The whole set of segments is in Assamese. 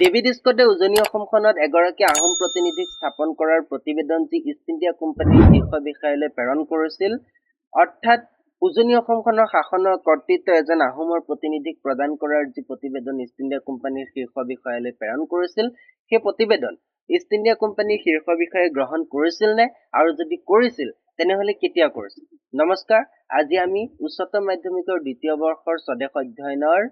ডেভিড স্কটে উজনি অসমখনত এগৰাকী আহোম প্ৰতিনিধিক স্থাপন কৰাৰ প্ৰতিবেদন যি ইষ্ট ইণ্ডিয়া কোম্পানীৰ শীৰ্ষ বিষয়ালৈ প্ৰেৰণ কৰিছিল, অৰ্থাৎ উজনি অসমখনৰ শাসনৰ কৰ্তৃত্ব এজন আহোমৰ প্ৰতিনিধিক প্ৰদান কৰাৰ যি প্ৰতিবেদন ইষ্ট ইণ্ডিয়া কোম্পানীৰ শীৰ্ষ বিষয়ালৈ প্ৰেৰণ কৰিছিল, সেই প্ৰতিবেদন ইষ্ট ইণ্ডিয়া কোম্পানীৰ শীৰ্ষ বিষয়াই গ্ৰহণ কৰিছিল নে, আৰু যদি কৰিছিল তেনেহলে কেতিয়া কৰিছিল? নমস্কাৰ, আজি আমি উচ্চতৰ মাধ্যমিকৰ দ্বিতীয় বৰ্ষৰ স্বদেশ অধ্যয়নৰ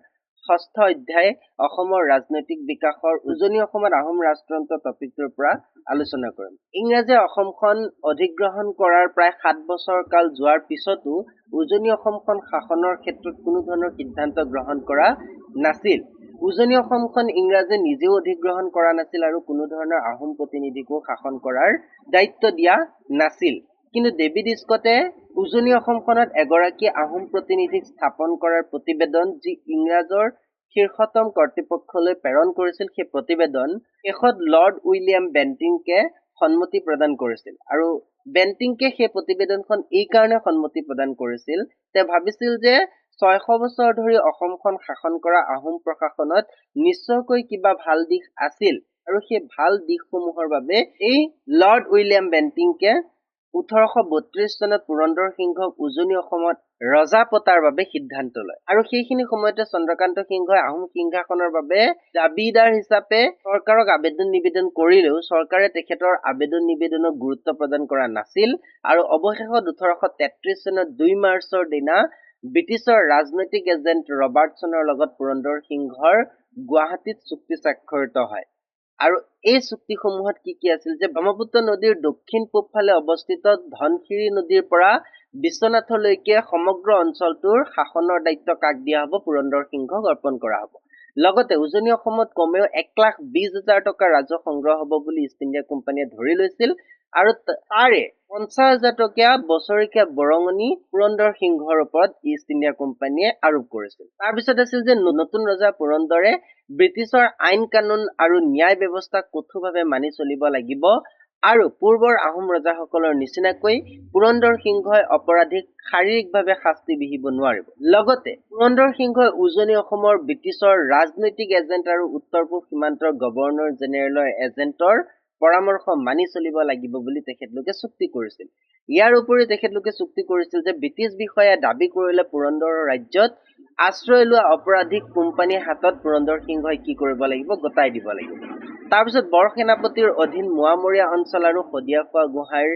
ষষ্ঠ অধ্যায় অসমৰ ৰাজনৈতিক বিকাশৰ উজনি অসমত আহোম ৰাজতন্ত্ৰ টপিকটোৰ পৰা আলোচনা কৰিম। ইংৰাজে অসমখন অধিগ্ৰহণ কৰাৰ প্ৰায় 7 বছৰ কাল যোৱাৰ পিছতো উজনি অসমখন শাসনৰ ক্ষেত্ৰত কোনো ধৰণৰ সিদ্ধান্ত গ্ৰহণ কৰা নাছিল। উজনি অসমখন ইংৰাজে নিজেও অধিগ্ৰহণ কৰা নাছিল আৰু কোনো ধৰণৰ আহোম প্ৰতিনিধিকো শাসন কৰাৰ দায়িত্ব দিয়া নাছিল। কিন্তু ডেভিড স্কটে উজনি অসমখনত এগৰাকী আহোম প্ৰতিনিধিক স্থাপন কৰাৰ প্ৰতিবেদন যি ইংৰাজৰ শীৰ্ষতম কৰ্তৃপক্ষলৈ প্ৰেৰণ কৰিছিল, সেই প্ৰতিবেদন শেষত লৰ্ড উইলিয়াম বেণ্টিংকে সন্মতি প্ৰদান কৰিছিল। আৰু বেণ্টিংকে সেই প্ৰতিবেদনখন এই কাৰণে সন্মতি প্ৰদান কৰিছিল, তেওঁ ভাবিছিল যে 600 বছৰ ধৰি অসমখন শাসন কৰা আহোম প্ৰশাসনত নিশ্চয়কৈ কিবা ভাল দিশ আছিল, আৰু সেই ভাল দিশসমূহৰ বাবে এই লৰ্ড উইলিয়াম বেণ্টিংকে 1832 চনত পুৰন্দৰ সিংহক উজনি অসমত ৰজা পতাৰ বাবে সিদ্ধান্ত লয়। আৰু সেইখিনি সময়তে চন্দ্ৰকান্ত সিংহই আহোম সিংহাসনৰ বাবে দাবীদাৰ হিচাপে চৰকাৰক আবেদন নিবেদন কৰিলেও চৰকাৰে তেখেতৰ আবেদন নিবেদনক গুৰুত্ব প্ৰদান কৰা নাছিল। আৰু অৱশেষত 1833 চনত 2 মাৰ্চৰ দিনা ব্ৰিটিছৰ ৰাজনৈতিক এজেণ্ট ৰবাৰ্টছনৰ লগত পুৰন্দৰ সিংহৰ গুৱাহাটীত চুক্তি স্বাক্ষৰিত হয়। আৰু এই চুক্তিসমূহত কি আছিল যে ব্ৰহ্মপুত্ৰ নদীৰ দক্ষিণ পূব ফালে অৱস্থিত ধনশিৰি নদীৰ পৰা বিশ্বনাথলৈকে সমগ্ৰ অঞ্চলটোৰ শাসনৰ দায়িত্ব কাক দিয়া হ'ব? পুৰন্দৰ সিংহক অৰ্পণ কৰা হ'ব। লগতে উজনি অসমত কমেও 1,20,000 টকা ৰাজহ সংগ্ৰহ হ'ব বুলি ইষ্ট ইণ্ডিয়া কোম্পানীয়ে ধৰি লৈছিল, আৰু তাৰে 50,000 টকীয়া বছৰেকীয়া বৰঙণি পুৰন্দৰ সিংহৰ ওপৰত ইষ্ট ইণ্ডিয়া কোম্পানীয়ে আৰোপ কৰিছিল। তাৰপিছত আছিল যে নতুন ৰজা পুৰন্দৰে ব্ৰিটিছৰ আইন কানুন আৰু ন্যায় ব্যৱস্থাক কঠোৰভাৱে মানি চলিব লাগিব, আৰু পূৰ্বৰ আহোম ৰজাসকলৰ নিচিনাকৈ পুৰন্দৰ সিংহই অপৰাধীক শাৰীৰিকভাৱে শাস্তি বিহিব নোৱাৰিব। লগতে পুৰন্দৰ সিংহই উজনি অসমৰ ব্ৰিটিছৰ ৰাজনৈতিক এজেণ্ট আৰু উত্তৰ পূব সীমান্তৰ গভৰ্ণৰ জেনেৰেলৰ এজেণ্টৰ পৰামৰ্শ মানি চলিব লাগিব বুলি তেখেতলোকে চুক্তি কৰিছিল। ইয়াৰ উপৰি তেখেতলোকে চুক্তি কৰিছিল যে ব্ৰিটিছ বিষয়াই দাবী কৰিলে পুৰন্দৰৰ ৰাজ্যত আশ্ৰয় লোৱা অপৰাধীক কোম্পানীৰ হাতত পুৰন্দৰ সিংহই কি কৰিব লাগিব? গতাই দিব লাগিব। তাৰপিছত বৰ সেনাপতিৰ অধীন মোৱামৰীয়া অঞ্চল আৰু শদিয়াখোৱা গোহাঁইৰ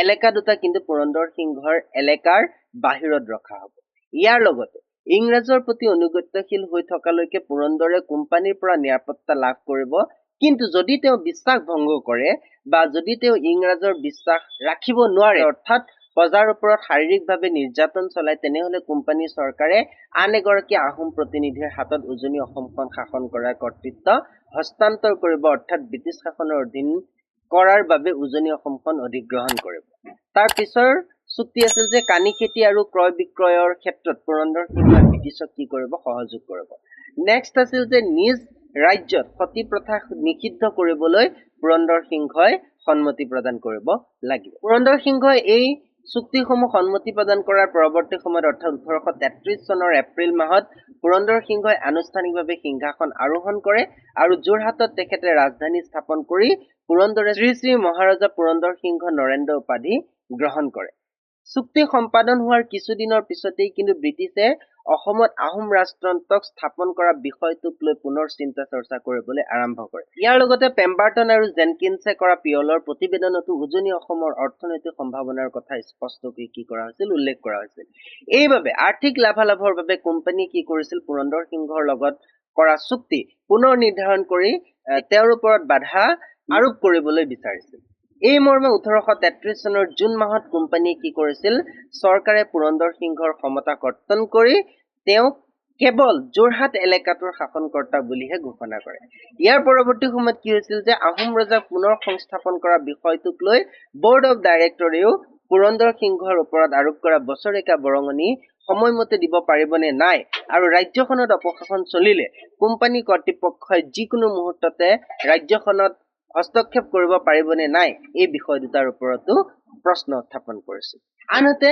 এলেকা দুটা কিন্তু পুৰন্দৰ সিংহৰ এলেকাৰ বাহিৰত ৰখা হ'ব। ইয়াৰ লগতে ইংৰাজৰ প্ৰতি অনুগত্যশীল হৈ থকালৈকে পুৰন্দৰে কোম্পানীৰ পৰা নিৰাপত্তা লাভ কৰিব, কিন্তু যদি তেওঁ বিশ্বাস ভংগ কৰে বা যদি তেওঁ ইংৰাজৰ বিশ্বাস ৰাখিব নোৱাৰে, অৰ্থাৎ প্ৰজাৰ ওপৰত শাৰীৰিকভাৱে নিৰ্যাতন চলায়, তেনেহলে কোম্পানী চৰকাৰে আন এগৰাকী আহোম প্ৰতিনিধিৰ হাতত উজনি অসমখন শাসন কৰাৰ কৰ্তৃত্ব হস্তান্তৰ কৰিব, অৰ্থাৎ ব্ৰিটিছ শাসনৰ অধীন কৰাৰ বাবে উজনি অসমখন অধিগ্ৰহণ কৰিব। তাৰ পিছৰ চুক্তি আছিল যে কানি খেতি আৰু ক্ৰয় বিক্ৰয়ৰ ক্ষেত্ৰত পুৰন্দৰ সিংহই ব্ৰিটিছক কি কৰিব? সহযোগ কৰিব। নেক্সট আছিল যে নিজ ৰাজ্যত সতী প্ৰথা নিষিদ্ধ কৰিবলৈ পুৰন্দৰ সিংহই সন্মতি প্ৰদান কৰিব লাগিব। পুৰন্দৰ সিংহই এই চুক্তিসমূহ সন্মতি প্ৰদান কৰাৰ পৰৱৰ্তী সময়ত অৰ্থাৎ 1833 চনৰ এপ্ৰিল মাহত পুৰন্দৰ সিংহই আনুষ্ঠানিকভাৱে সিংহাসন আৰোহণ কৰে, আৰু যোৰহাটত তেখেতে ৰাজধানী স্থাপন কৰি পুৰন্দৰে শ্ৰী শ্ৰী মহাৰজা পুৰন্দৰ সিংহ নৰেন্দ্ৰ উপাধি গ্ৰহণ কৰে। চুক্তি সম্পাদন হোৱাৰ কিছুদিনৰ পিছতেই কিন্তু ব্ৰিটিছে অসমত আহোম ৰাজতন্ত্ৰক স্থাপন কৰা বিষয়টোক লৈ পুনৰ চিন্তা চৰ্চা কৰিবলৈ আৰম্ভ কৰে। ইয়াৰ লগতে পেম্বাৰটন আৰু জেনকিন্সে কৰা পিয়লৰ প্ৰতিবেদনতো উজনি অসমৰ অৰ্থনৈতিক সম্ভাৱনাৰ কথা স্পষ্টকৈ কি কৰা হৈছিল? উল্লেখ কৰা হৈছিল। এইবাবে আৰ্থিক লাভালাভৰ বাবে কোম্পানীয়ে কি কৰিছিল? পুৰন্দৰ সিংহৰ লগত কৰা চুক্তি পুনৰ নিৰ্ধাৰণ কৰি তেওঁৰ ওপৰত বাধা আৰোপ কৰিবলৈ বিচাৰিছিল। এই মৰ্মে 1833 চনৰ জুন মাহত কোম্পানীয়ে কি কৰিছিল? চৰকাৰে পুৰন্দৰ সিংহৰ ক্ষমতা কৰ্তন কৰি তেওঁক কেৱল যোৰহাট এলেকাটোৰ শাসনকৰ্তা বুলিহে ঘোষণা কৰে। ইয়াৰ পৰৱৰ্তী সময়ত কি হৈছিল যে আহোম ৰজাক পুনৰ সংস্থাপন কৰা বিষয়টোক লৈ বৰ্ড অফ ডাইৰেক্টৰেও পুৰন্দৰ সিংহৰ ওপৰত আৰোপ কৰা বছৰেকীয়া বৰঙণি সময়মতে দিব পাৰিবনে নাই, আৰু ৰাজ্যখনত অপশাসন চলিলে কোম্পানী কৰ্তৃপক্ষই যিকোনো মুহূৰ্ততে ৰাজ্যখনত হস্তক্ষেপ কৰিব পাৰিবনে নাই এই বিষয় দুটাৰ ওপৰতো প্ৰশ্ন উত্থাপন কৰিছিল। আনহাতে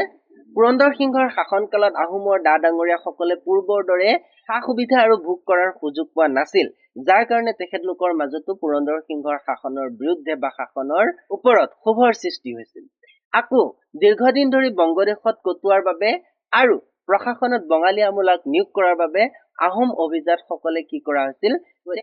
পুৰন্দৰ সিংহৰ শাসনকালত আহোমৰ ডা ডাঙৰীয়াসকলে পূৰ্বৰ দৰে সা সুবিধা আৰু ভোগ কৰাৰ সুযোগ পোৱা নাছিল, যাৰ কাৰণে তেখেতলোকৰ মাজতো পুৰন্দৰ সিংহৰ শাসনৰ বিৰুদ্ধে বা শাসনৰ ওপৰত ক্ষোভৰ সৃষ্টি হৈছিল। আকৌ দীৰ্ঘদিন ধৰি বংগদেশত কটোৱাৰ বাবে আৰু প্ৰশাসনত বঙালীয়ামূলক নিয়োগ কৰাৰ বাবে আহোম অভিজাতসকলে কি কৰা হৈছিল,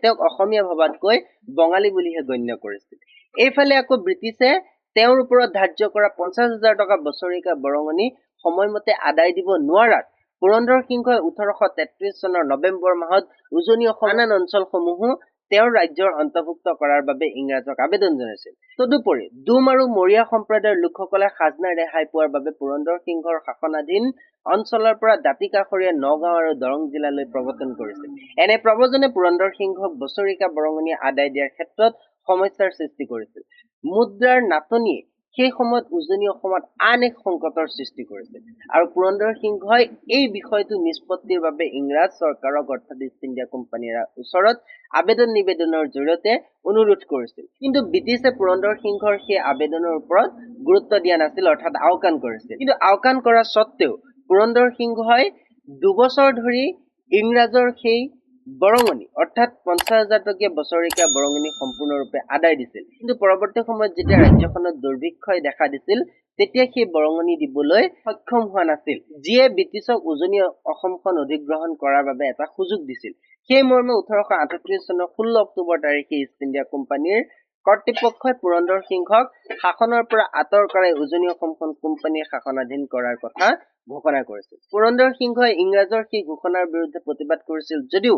তেওঁক অসমীয়া ভবাতকৈ বঙালী বুলিহে গণ্য কৰিছিল। এইফালে আকৌ ব্ৰিটিছে তেওঁৰ ওপৰত ধাৰ্য কৰা 50,000 টকা বছৰেকীয়া বৰঙণি সময়মতে আদায় দিব নোৱাৰাত পুৰন্দৰ সিংহই 1833 চনৰ নৱেম্বৰ মাহত উজনি অসমৰ আন অঞ্চলসমূহো তেওঁৰ ৰাজ্যৰ অন্তৰ্ভুক্ত কৰাৰ বাবে ইংৰাজক আবেদন জনাইছিল। তদুপৰি ডুম আৰু মৰিয়া সম্প্ৰদায়ৰ লোকসকলে খাজনা ৰেহাই পোৱাৰ বাবে পুৰন্দৰ সিংহৰ শাসনাধীন অঞ্চলৰ পৰা দাঁতিকাষৰীয়া নগাঁও আৰু দৰং জিলালৈ প্ৰৱৰ্তন কৰিছিল। এনে প্ৰৱজনে পুৰন্দৰ সিংহক বছৰেকীয়া বৰঙণি আদায় দিয়াৰ ক্ষেত্ৰত সমস্যাৰ সৃষ্টি কৰিছিল। মুদ্ৰাৰ নাটনিয়ে সেই সময়ত উজনি অসমত আন এক সংকটৰ সৃষ্টি কৰিছিল আৰু পুৰন্দৰ সিংহই এই বিষয়টো নিষ্পত্তিৰ বাবে ইংৰাজ চৰকাৰক অৰ্থাৎ ইষ্ট ইণ্ডিয়া কোম্পানীৰ ওচৰত আবেদন নিবেদনৰ জৰিয়তে অনুৰোধ কৰিছিল। কিন্তু ব্ৰিটিছে পুৰন্দৰ সিংহৰ সেই আবেদনৰ ওপৰত গুৰুত্ব দিয়া নাছিল, অৰ্থাৎ আওকাণ কৰিছিল। কিন্তু আওকাণ কৰা স্বত্তেও পুৰন্দৰ সিংহই 2 বছৰ ধৰি ইংৰাজৰ সেই বৰঙণি অৰ্থাৎ 50,000 টকীয়া বছৰেকীয়া বৰঙণি সম্পূৰ্ণৰূপে আদায় দিছিল। কিন্তু পৰৱৰ্তী সময়ত যেতিয়া ৰাজ্যখনত দুৰ্ভিক্ষই দেখা দিছিল, তেতিয়া সেই বৰঙণি দিবলৈ সক্ষম হোৱা নাছিল, যিয়ে ব্ৰিটিছক উজনি অসমখন অধিগ্ৰহণ কৰাৰ বাবে এটা সুযোগ দিছিল। সেই মৰ্মে 1838 চনৰ 16 অক্টোবৰ তাৰিখে ইষ্ট ইণ্ডিয়া কোম্পানীৰ কৰ্তৃপক্ষই পুৰন্দৰ সিংহক শাসনৰ পৰা আঁতৰ কৰাই উজনি অসমখন কোম্পানীৰ শাসনাধীন কৰাৰ কথা ঘোষণা কৰিছিল। পুৰন্দৰ সিংহই ইংৰাজৰ সেই ঘোষণাৰ বিৰুদ্ধে প্ৰতিবাদ কৰিছিল যদিও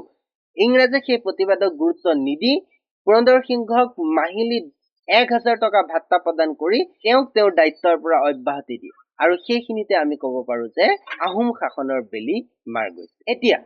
ইংৰাজে সেই প্ৰতিবাদক গুৰুত্ব নিদি পুৰন্দৰ সিংহক মাহিলী 1000 টকা ভাত্তা প্ৰদান কৰি তেওঁক তেওঁৰ দায়িত্বৰ পৰা অব্যাহতি দিয়ে। আৰু সেইখিনিতে আমি ক'ব পাৰো যে আহোম শাসনৰ বেলি মাৰ গৈছিল। এতিয়া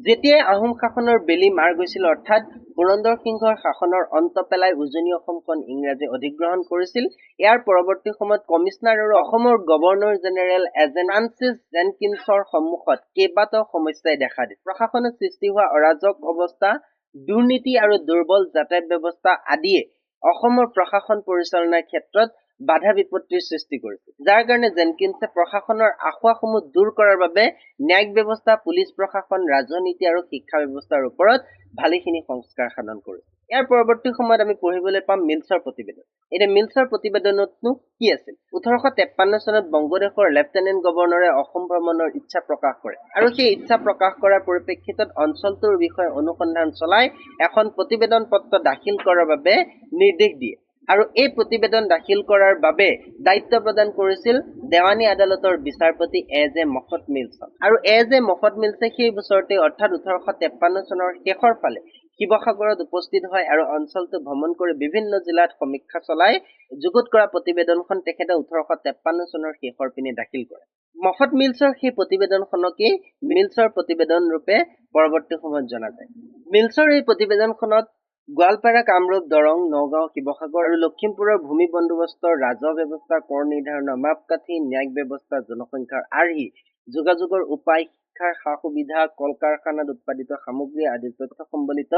যেতিয়াই আহোম শাসনৰ বেলি মাৰ গৈছিল, অৰ্থাৎ পুৰন্দৰ সিংহৰ শাসনৰ অন্ত পেলাই উজনি অসমখন ইংৰাজে অধিগ্ৰহণ কৰিছিল, ইয়াৰ পৰৱৰ্তী সময়ত কমিছনাৰ আৰু অসমৰ গভৰ্ণৰ জেনেৰেল ফ্ৰান্সিছ জেনকিন্সৰ সন্মুখত কেইবাটাও সমস্যাই দেখা দিছিল। প্ৰশাসনত সৃষ্টি হোৱা অৰাজক অৱস্থা, দুৰ্নীতি আৰু দুৰ্বল যাতায়াত ব্যৱস্থা আদিয়ে অসমৰ প্ৰশাসন পৰিচালনাৰ ক্ষেত্ৰত বাধা বিপত্তিৰ সৃষ্টি কৰিছিল, যাৰ কাৰণে জেনকিন্সে প্ৰশাসনৰ আসোঁৱাহসমূহ দূৰ কৰাৰ বাবে ন্যায়িক ব্যৱস্থা, পুলিচ প্ৰশাসন, ৰাজনীতি আৰু শিক্ষা ব্যৱস্থাৰ ওপৰত ভালেখিনি সংস্কাৰ সাধন কৰিছিল। ইয়াৰ পৰৱৰ্তী সময়ত আমি পঢ়িবলৈ পাম মিলছৰ প্ৰতিবেদন। এতিয়া মিলছৰ প্ৰতিবেদনতনো কি আছিল? 1853 চনত বংগদেশৰ লেফটেনেণ্ট গভৰ্ণৰে অসম ভ্ৰমণৰ ইচ্ছা প্ৰকাশ কৰে আৰু সেই ইচ্ছা প্ৰকাশ কৰাৰ পৰিপ্ৰেক্ষিতত অঞ্চলটোৰ বিষয়ে অনুসন্ধান চলাই এখন প্ৰতিবেদন পত্ৰ দাখিল কৰাৰ বাবে নিৰ্দেশ দিয়ে আৰু এই প্ৰতিবেদন দাখিল কৰাৰ বাবে দায়িত্ব প্ৰদান কৰিছিল দেৱানী আদালতৰ বিচাৰপতি এ.জে. মফট মিলছক। আৰু এ.জে. মফট মিলছে সেই বছৰতে অৰ্থাৎ 1853 চনৰ শেষৰ ফালে শিৱসাগৰত উপস্থিত হয় আৰু অঞ্চলটো ভ্ৰমণ কৰি বিভিন্ন জিলাত সমীক্ষা চলাই যুগুত কৰা প্ৰতিবেদনখন তেখেতে 1853 চনৰ শেষৰ পিনে দাখিল কৰে। মফট মিলছৰ সেই প্ৰতিবেদনখনকেই মিলছৰ প্ৰতিবেদন ৰূপে পৰৱৰ্তী সময়ত জনা যায়। মিলছৰ এই প্ৰতিবেদনখনত গোৱালপাৰা, কামৰূপ, দৰং, নগাঁও, শিৱসাগৰ আৰু লখিমপুৰৰ ভূমি বন্দোবস্তৰ, ৰাজহ ব্যৱস্থা, কৰ নিৰ্ধাৰণৰ মাপকাঠি, ন্যায়িক ব্যৱস্থা, জনসংখ্যাৰ আৰ্হি, যোগাযোগৰ উপায়, শিক্ষাৰ সা-সুবিধা, কল কাৰখানাত উৎপাদিত সামগ্ৰী আদিৰ তথ্য সম্বলিত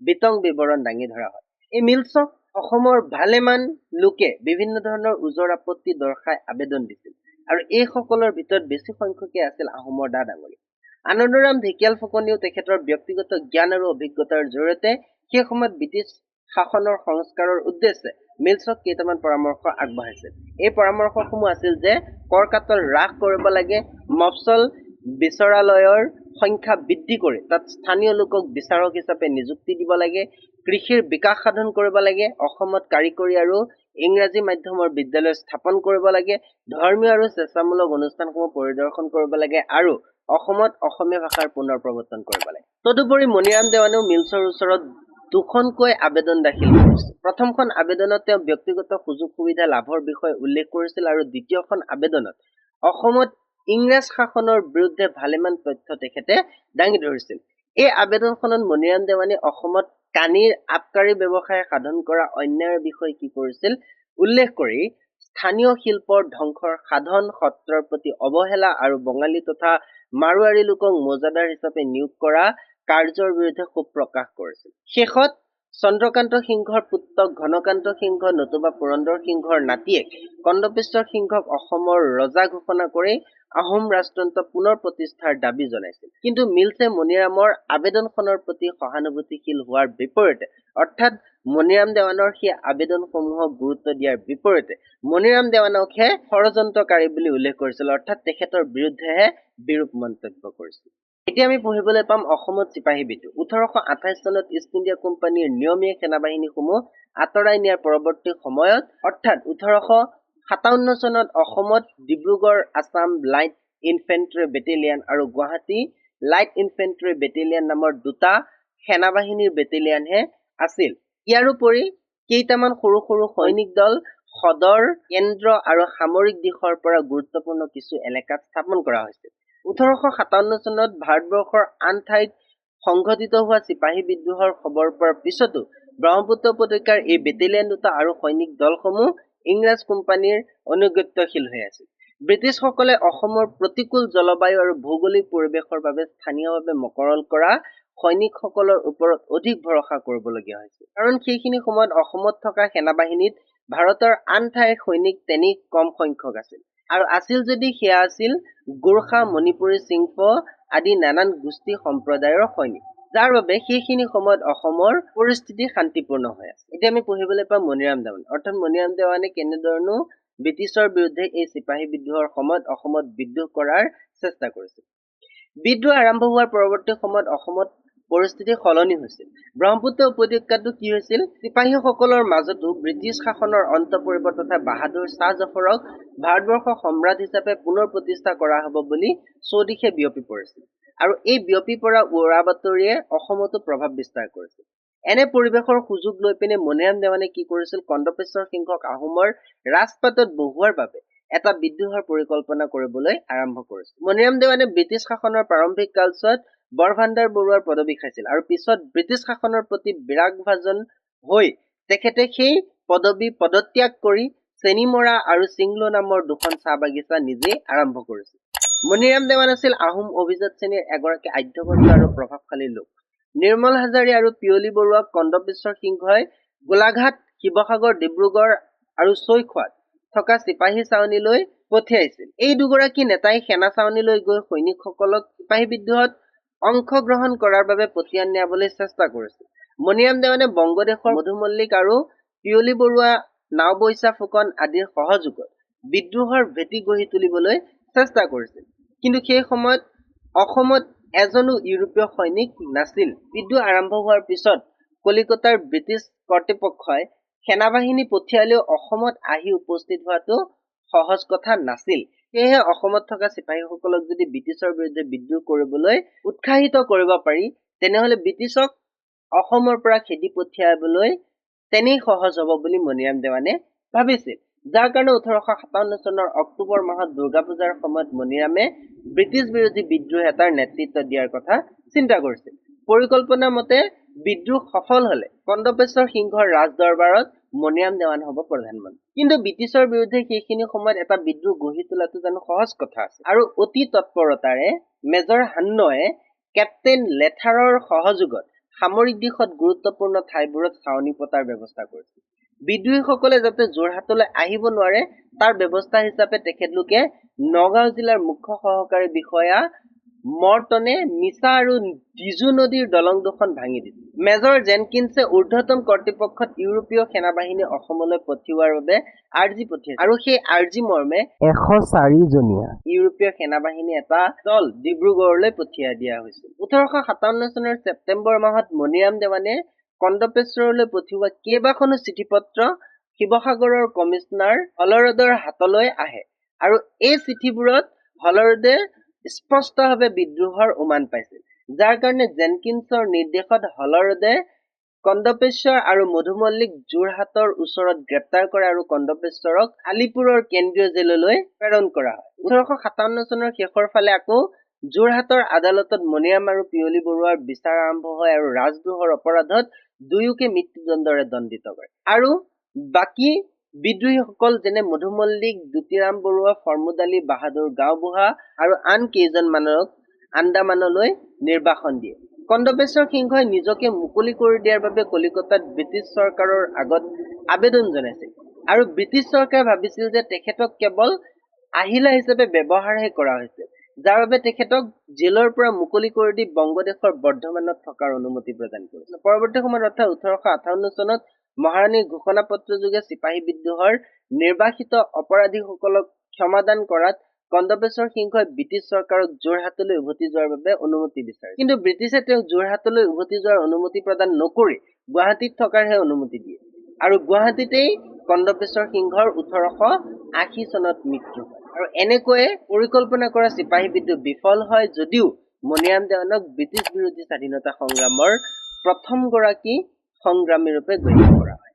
বিতং বিৱৰণ দাঙি ধৰা হয়। এই মিলছক অসমৰ ভালেমান লোকে বিভিন্ন ধৰণৰ ওজৰ আপত্তি দৰ্শাই আবেদন দিছিল আৰু এইসকলৰ ভিতৰত বেছি সংখ্যকে আছিল আহোমৰ ডা ডাঙৰীয়া। আনন্দৰাম ঢেকিয়াল ফুকনেও তেখেতৰ ব্যক্তিগত জ্ঞান আৰু অভিজ্ঞতাৰ জৰিয়তে সেই সময়ত ব্ৰিটিছ শাসনৰ সংস্কাৰৰ উদ্দেশ্যে মিলছক কেইটামান পৰামৰ্শ আগবঢ়াইছিল। এই পৰামৰ্শসমূহ আছিল যে কৰ কাটল হ্ৰাস কৰিব লাগে, মফচল বিচাৰালয়ৰ সংখ্যা বৃদ্ধি কৰি তাত স্থানীয় লোকক বিচাৰক হিচাপে নিযুক্তি দিব লাগে, কৃষিৰ বিকাশ সাধন কৰিব লাগে, অসমত কাৰিকৰী আৰু ইংৰাজী মাধ্যমৰ বিদ্যালয় স্থাপন কৰিব লাগে, ধৰ্মীয় আৰু স্বেচ্ছামূলক অনুষ্ঠানসমূহ পৰিদৰ্শন কৰিব লাগে আৰু অসমত অসমীয়া ভাষাৰ পুনৰ প্ৰৱৰ্তন কৰিব লাগে। তদুপৰি মণিৰাম দেৱানেও মিলছৰ ওচৰত 2খনকৈ আবেদন দাখিল কৰিছিল। প্ৰথমখন আবেদনত তেওঁ ব্যক্তিগত সুযোগ সুবিধা লাভৰ বিষয়ে উল্লেখ কৰিছিল আৰু দ্বিতীয়খন আবেদনত অসমত ইংৰাজ শাসনৰ বিৰুদ্ধে ভালেমান তথ্য তেখেতে দাঙি ধৰিছিল। এই আবেদনখনত মণিৰাম দেৱানে অসমত কানিৰ আবকাৰী ব্যৱসায় সাধন কৰা অন্যায়ৰ বিষয়ে কি কৰিছিল উল্লেখ কৰি স্থানীয় শিল্পৰ ধ্বংসৰ সাধন, সত্ৰৰ প্ৰতি অৱহেলা আৰু বঙালী তথা মাৰোৱাৰী লোকক মৌজাদাৰ হিচাপে নিয়োগ কৰা কাৰ্যৰ বিৰুদ্ধে ক্ষোভ প্ৰকাশ কৰিছিল। শেষত চন্দ্ৰকান্ত সিংহৰ পুত্ৰ ঘনকান্ত সিংহ নতুবা পুৰন্দৰ সিংহৰ নাতিয়েক কন্দপেশ্বৰ সিংহক অসমৰ ৰজা ঘোষণা কৰি আহোম ৰাজতন্ত্ৰ পুনৰ প্ৰতিষ্ঠাৰ দাবী জনাইছিল। কিন্তু মিলছে মণিৰামৰ আবেদনখনৰ প্ৰতি সহানুভূতিশীল হোৱাৰ বিপৰীতে অৰ্থাৎ মণিৰাম দেৱানৰ সেই আবেদনসমূহক গুৰুত্ব দিয়াৰ বিপৰীতে মণিৰাম দেৱানকহে ষড়যন্ত্ৰকাৰী বুলি উল্লেখ কৰিছিল, অৰ্থাৎ তেখেতৰ বিৰুদ্ধেহে বিৰূপ মন্তব্য কৰিছিল। এতিয়া আমি পঢ়িবলৈ পাম অসমত চিপাহী বিদ্ৰোহ। 1828 চনত ইষ্ট ইণ্ডিয়া কোম্পানীৰ নিয়মীয়া সেনাবাহিনীসমূহ আঁতৰাই নিয়াৰ পৰৱৰ্তী সময়ত অৰ্থাৎ 1857 চনত অসমত Dibrugarh Assam light infantry battalion আৰু গুৱাহাটী লাইট ইনফেন্ট্ৰি বেটেলিয়ান নামৰ দুটা সেনাবাহিনীৰ বেটেলিয়ানহে আছিল। ইয়াৰোপৰি কেইটামান সৰু সৰু সৈনিক দল সদৰ কেন্দ্ৰ আৰু সামৰিক দিশৰ পৰা গুৰুত্বপূৰ্ণ কিছু এলেকাত স্থাপন কৰা হৈছিল। 1857 চনত ভাৰতবৰ্ষৰ আন ঠাইত সংঘটিত হোৱা চিপাহী বিদ্ৰোহৰ খবৰ পোৱাৰ পিছতো ব্ৰহ্মপুত্ৰ উপত্যকাৰ এই বেটেলিয়ান দুটা আৰু সৈনিক দলসমূহ ইংৰাজ কোম্পানীৰ অনুগত্যশীল হৈ আছিল। ব্ৰিটিছসকলে অসমৰ প্ৰতিকূল জলবায়ু আৰু ভৌগোলিক পৰিৱেশৰ বাবে স্থানীয়ভাৱে মকৰল কৰা সৈনিকসকলৰ ওপৰত অধিক ভৰসা কৰিবলগীয়া হৈছিল, কাৰণ সেইখিনি সময়ত অসমত থকা সেনাবাহিনীত ভাৰতৰ আন ঠাইৰ সৈনিক তেনে কম সংখ্যক আছিল, আৰু আছিল যদি সেয়া আছিল গোৰ্খা, মণিপুৰী, চিংফৌ আদি নানান গোষ্ঠী সম্প্ৰদায়ৰ সৈনিক, যাৰ বাবে সেইখিনি সময়ত অসমৰ পৰিস্থিতি শান্তিপূৰ্ণ হৈ আছে। এতিয়া আমি পঢ়িবলৈ পাম মণিৰাম দেৱান, অৰ্থাৎ মণিৰাম দেৱানে কেনেধৰণে ব্ৰিটিছৰ বিৰুদ্ধে এই চিপাহী বিদ্ৰোহৰ সময়ত অসমত বিদ্ৰোহ কৰাৰ চেষ্টা কৰিছিল। বিদ্ৰোহ আৰম্ভ হোৱাৰ পৰৱৰ্তী সময়ত অসমত পৰিস্থিতি সলনি হৈছিল। ব্ৰহ্মপুত্ৰ উপত্যকাটো কি হৈছিল, চিপাহীসকলৰ মাজতো ব্ৰিটিছ শাসনৰ অন্ত পৰিব তথা বাহাদুৰ শ্বাহ জফৰক ভাৰতবৰ্ষৰ সম্ৰাট হিচাপে পুনৰ প্ৰতিষ্ঠা কৰা হ'ব বুলি চৌদিশে বিয়পি পৰিছিল, আৰু এই বিয়পি পৰা উৰা বাতৰিয়ে অসমতো প্ৰভাৱ বিস্তাৰ কৰিছিল। এনে পৰিৱেশৰ সুযোগ লৈ পিনে মণিৰাম দেৱানে কি কৰিছিল, কন্দপেশ্বৰ সিংহক আহোমৰ ৰাজপাটত বহুৱাৰ বাবে এটা বিদ্ৰোহৰ পৰিকল্পনা কৰিবলৈ আৰম্ভ কৰিছিল। মণিৰাম দেৱানে ব্ৰিটিছ শাসনৰ প্ৰাৰম্ভিক কালছোৱাত বৰভাণ্ডাৰ বৰুৱাৰ পদবী খাইছিল, আৰু পিছত ব্ৰিটিছ শাসনৰ প্ৰতি বিৰাগভাজন হৈ তেখেতে সেই পদবী পদত্যাগ কৰি চেনিমৰা আৰু চিংলো নামৰ দুখন চাহ বাগিচা নিজেই আৰম্ভ কৰিছিল। মণিৰাম দেৱান আছিল আহোম অভিজাত শ্ৰেণীৰ এগৰাকী আধ্যবন্ত আৰু প্ৰভাৱশালী লোক। নিৰ্মল হাজাৰী আৰু পিয়লি বৰুৱাক কন্দপেশ্বৰ সিংহই গোলাঘাট, শিৱসাগৰ, ডিব্ৰুগড় আৰু ছৈখোৱাত থকা চিপাহী ছাউনীলৈ পঠিয়াইছিল। এই দুগৰাকী নেতাই সেনা ছাউনীলৈ গৈ সৈনিকসকলক চিপাহী বিদ্ৰোহত অংশগ্ৰহণ কৰাৰ বাবে পঠিয়াই নিয়াবলৈ চেষ্টা কৰিছিল। মণিৰাম দেৱানে বংগদেশৰ মধু মল্লিক আৰু পিয়লি বৰুৱা, নাওবৈচা ফুকন আদিৰ সহযোগত বিদ্ৰোহৰ ভেটি গঢ়ি তুলিবলৈ চেষ্টা কৰিছিল, কিন্তু সেই সময়ত অসমত এজনো ইউৰোপীয় সৈনিক নাছিল। বিদ্ৰোহ আৰম্ভ হোৱাৰ পিছত কলিকতাৰ ব্ৰিটিছ কৰ্তৃপক্ষই সেনাবাহিনী পঠিয়ালেও অসমত আহি উপস্থিত হোৱাটো সহজ কথা নাছিল। সেয়েহে অসমত থকা চিপাহীসকলক যদি ব্ৰিটিছৰ বিৰুদ্ধে বিদ্ৰোহ কৰিবলৈ উৎসাহিত কৰিব পাৰি, তেনেহলে ব্ৰিটিছক অসমৰ পৰা খেদি পঠিয়াবলৈ তেনেই সহজ হ'ব বুলি মণিৰাম দেৱানে ভাবিছিল, যাৰ কাৰণে 1857 চনৰ অক্টোবৰ মাহত দুৰ্গা পূজাৰ সময়ত মণিৰামে ব্ৰিটিছ বিৰোধী বিদ্ৰোহ এটাৰ নেতৃত্ব দিয়াৰ কথা চিন্তা কৰিছিল। পৰিকল্পনা মতে বিদ্ৰোহ সফল হলে কন্দপেশ্বৰ সিংহৰ ৰাজদৰবাৰত মণিৰাম দেৱান হ'ব প্ৰধানমন্ত্ৰী, কিন্তু ব্ৰিটিছৰ বিৰুদ্ধে সেইখিনি সময়ত এটা বিদ্ৰোহ গঢ়ি তোলাটো জানো সহজ কথা আছে, আৰু অতি তৎপৰতাৰে মেজৰ হান্নয়ে কেপ্টেইন লেথাৰৰ সহযোগত সামৰিক দিশত গুৰুত্বপূৰ্ণ ঠাইবোৰত ছাউনি পতাৰ ব্যৱস্থা কৰিছিল। বিদ্ৰোহীসকলে যাতে যোৰহাটলৈ আহিব নোৱাৰে তাৰ ব্যৱস্থা হিচাপে তেখেতলোকে নগাঁও জিলাৰ মুখ্য সহকাৰী বিষয়া মৰ্টনে মিছা আৰু ডিজু নদীৰ দলং দুখন ভাঙি দিছিল। মেজৰ জেনকিন্সে ঊৰ্ধ্বতম কৰ্তৃপক্ষত ইউৰোপীয় সেনাবাহিনী অসমলৈ পঠিওৱাৰ বাবে আৰ্জি পঠিয়াইছিল, আৰু সেই আৰ্জি মৰ্মে 104 জনীয়া ইউৰোপীয় সেনাবাহিনী এটা দল ডিব্ৰুগড়লৈ পঠিয়াই দিয়া হৈছিল। 1857 চনৰ ছেপ্টেম্বৰ মাহত মণিৰাম দেৱানে কন্দপেশ্বৰলৈ পঠিওৱা কেইবাখনো চিঠি পত্ৰ শিৱসাগৰৰ কমিছনাৰ হলৰদৰ হাতলৈ আহে, আৰু এই চিঠিবোৰত হলৰদে স্পষ্টভাৱে বিদ্ৰোহৰ উমান পাইছিল, যাৰ কাৰণে জেনকিন্সৰ নিৰ্দেশত হলৰদে কন্দপেশ্বৰ আৰু মধু মল্লিক যোৰহাটৰ ওচৰত গ্ৰেপ্তাৰ কৰে আৰু কন্দপেশ্বৰক আলিপুৰৰ কেন্দ্ৰীয় জেললৈ প্ৰেৰণ কৰা হয়। 1857 চনৰ শেষৰ ফালে আকৌ যোৰহাটৰ আদালতত মণিৰাম আৰু পিয়লি বৰুৱাৰ বিচাৰ আৰম্ভ হয়, আৰু ৰাজদ্ৰোহৰ অপৰাধত দুয়োকে মৃত্যুদণ্ডৰে দণ্ডিত কৰে, আৰু বাকী বিদ্ৰোহীসকল যেনে মধু মল্লিক, দুতিৰাম বৰুৱা, ফৰ্মুদ আলী, বাহাদুৰ গাঁওবুঢ়া আৰু আন কেইজনমানক আন্দামানলৈ নিৰ্বাসন দিয়ে। কন্দবেশ্বৰ সিংহই নিজকে মুকলি কৰি দিয়াৰ বাবে কলিকতাত ব্ৰিটিছ চৰকাৰৰ আগত আবেদন জনাইছিল আৰু ব্ৰিটিছ চৰকাৰে ভাবিছিল যে তেখেতক কেৱল আহিলা হিচাপে ব্যৱহাৰহে কৰা হৈছে, যাৰ বাবে তেখেতক জেলৰ পৰা মুকলি কৰি দি বংগদেশৰ বৰ্ধমানত থকাৰ অনুমতি প্ৰদান কৰিছিল। পৰৱৰ্তী সময়ত অৰ্থাৎ 1858 চনত মহাৰাণীৰ ঘোষণাপত্ৰ যোগে চিপাহী বিদ্ৰোহৰ নিৰ্বাসিত অপৰাধীসকলক ক্ষমাদান কৰাত কন্দবেশ্বৰ সিংহই ব্ৰিটিছ চৰকাৰক যোৰহাটলৈ উভতি যোৱাৰ বাবে অনুমতি বিচাৰে। কিন্তু ব্ৰিটিছে তেওঁক যোৰহাটলৈ উভতি যোৱাৰ অনুমতি প্ৰদান নকৰি গুৱাহাটীত থকাৰহে অনুমতি দিয়ে আৰু গুৱাহাটীতেই কন্দবেশ্বৰ সিংহৰ 1880 চনত মৃত্যু হয়। আৰু এনেকৈয়ে পৰিকল্পনা কৰা চিপাহী বিদ্ৰোহ বিফল হয় যদিও মণিৰাম দেৱানক ব্ৰিটিছ বিৰোধী স্বাধীনতা সংগ্ৰামৰ প্ৰথমগৰাকী সংগ্ৰামী ৰূপে গণ্য কৰা হয়।